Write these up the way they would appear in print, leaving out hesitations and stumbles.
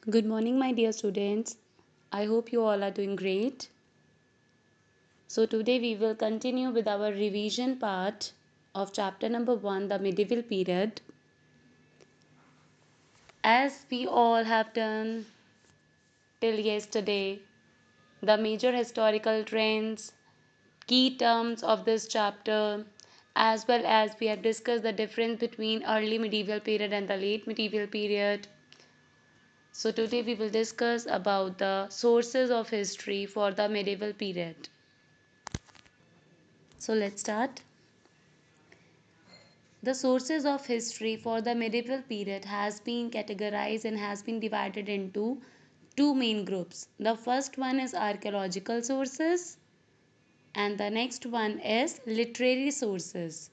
Good morning, my dear students. I hope you all are doing great. So, today we will continue with our revision part of chapter number 1, the medieval period. As we all have done till yesterday, the major historical trends, key terms of this chapter, as well as we have discussed the difference between early medieval period and the late medieval period. So today we will discuss about the sources of history for the medieval period. So let's start. The sources of history for the medieval period has been categorized and has been divided into two main groups. The first one is archaeological sources and the next one is literary sources.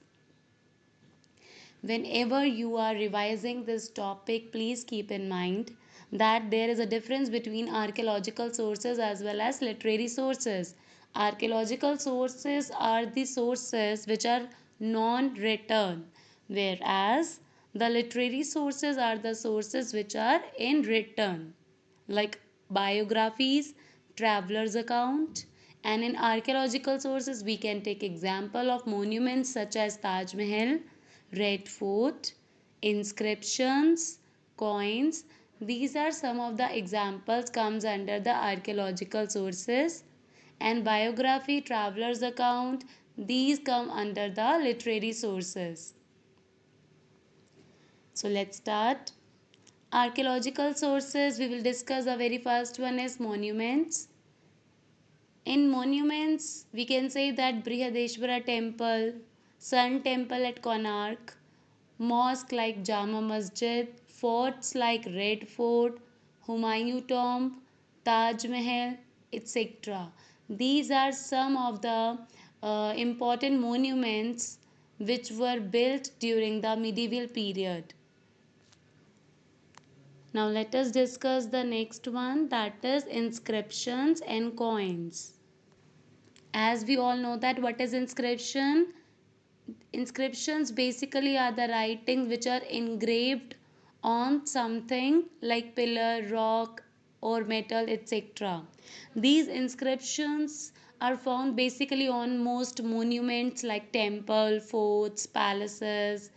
Whenever you are revising this topic, please keep in mind that there is a difference between archaeological sources as well as literary sources. Archaeological sources are the sources which are non written, whereas the literary sources are the sources which are in written, like biographies, travelers' account, and in archaeological sources we can take example of monuments such as Taj Mahal, Red Fort, inscriptions, coins. These are some of the examples comes under the archaeological sources, and biography, travelers' account, these come under the literary sources. So let's start. Archaeological sources, we will discuss the very first one is monuments. In monuments, we can say that Brihadeshwara temple, Sun temple at Konark, mosque like Jama Masjid, forts like Red Fort, Humayun tomb, Taj Mahal, etc. These are some of the important monuments which were built during the medieval period. Now let us discuss the next one, that is inscriptions and coins. As we all know that what is inscription? Inscriptions basically are the writings which are engraved on something like pillar, rock or metal, etc. These inscriptions are found basically on most monuments like temple, forts, palaces,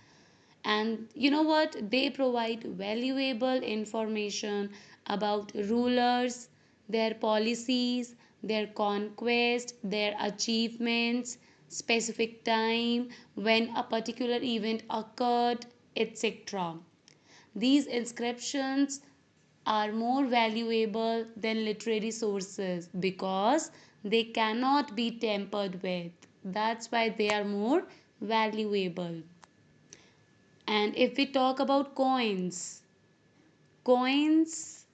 and you know what, they provide valuable information about rulers, their policies, their conquest, their achievements, specific time when a particular event occurred, etc. These inscriptions are more valuable than literary sources because they cannot be tampered with. That's why they are more valuable. And if we talk about coins, coins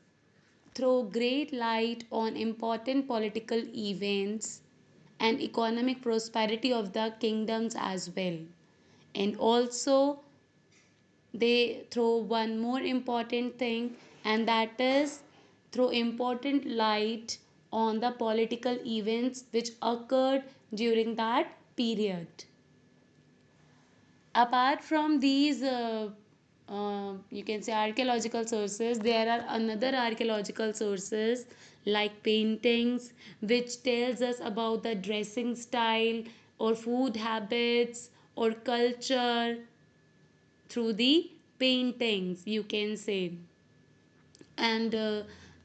throw great light on important political events and economic prosperity of the kingdoms as well. And also, they throw one more important thing, and that is throw important light on the political events which occurred during that period. Apart from these you can say archaeological sources, there are another archaeological sources like paintings which tells us about the dressing style or food habits or culture through the paintings, you can say. And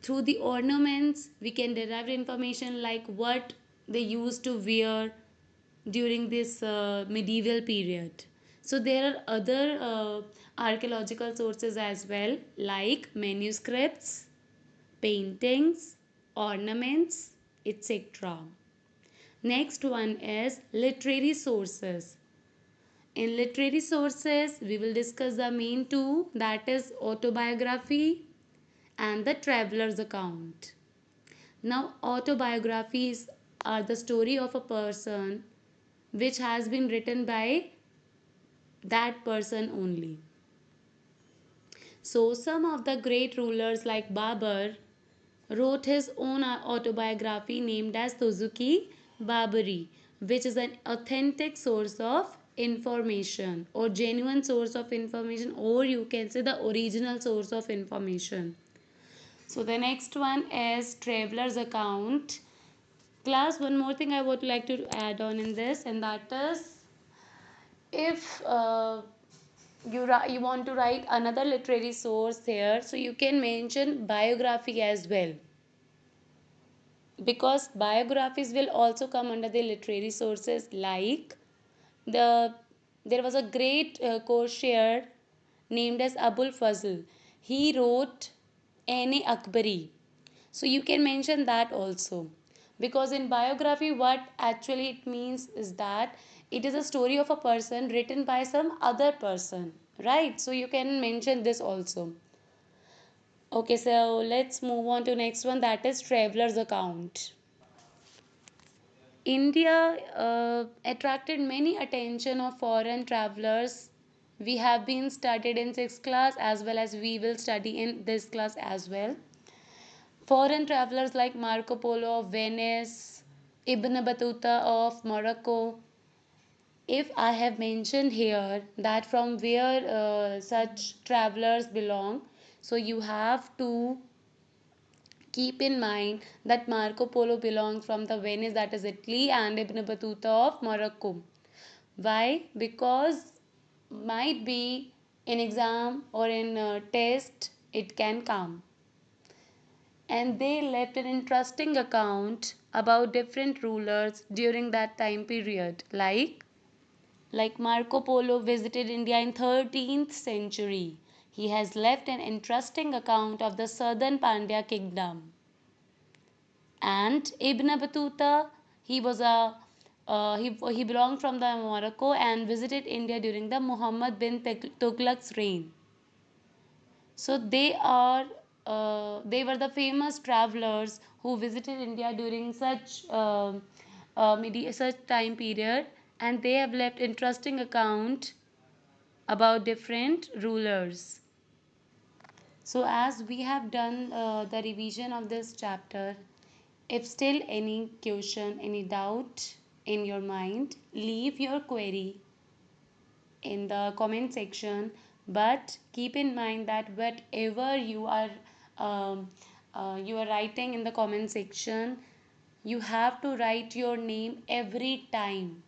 through the ornaments we can derive information like what they used to wear during this medieval period. So there are other archaeological sources as well like manuscripts, paintings, ornaments, etc. Next one is literary sources. In literary sources we will discuss the main two, that is autobiography and the traveler's account. Now autobiographies are the story of a person which has been written by that person only. So, some of the great rulers like Babur wrote his own autobiography named as Suzuki Baburi, which is an authentic source of information or genuine source of information, or you can say the original source of information. So the next one is traveler's account. Class, one more thing I would like to add on in this, and that is, if you want to write another literary source here, so you can mention biography as well, because biographies will also come under the literary sources. Like the there was a great courtier named as Abul Fazl. He wrote Aine Akbari. So you can mention that also. Because in biography, what actually it means is that it is a story of a person written by some other person, right? So you can mention this also. Okay, so let's move on to next one, that is traveler's account. India attracted many attention of foreign travelers. We have been studied in sixth class as well as we will study in this class as well. Foreign travelers like Marco Polo of Venice, Ibn Battuta of Morocco. If I have mentioned here that from where such travelers belong, so you have to keep in mind that Marco Polo belongs from the Venice, that is Italy, and Ibn Battuta of Morocco. Why? Because might be in exam or in test it can come. And they left an interesting account about different rulers during that time period. Like Marco Polo visited India in 13th century. He has left an interesting account of the southern Pandya kingdom. And Ibn Battuta, he was a he belonged from the Morocco and visited India during the Muhammad bin Tughlaq's reign. So they were the famous travelers who visited India during such time period, and they have left interesting account about different rulers. So as we have done the revision of this chapter, if still any question, any doubt in your mind, leave your query in the comment section. But keep in mind that whatever um, you are writing in the comment section, you have to write your name every time.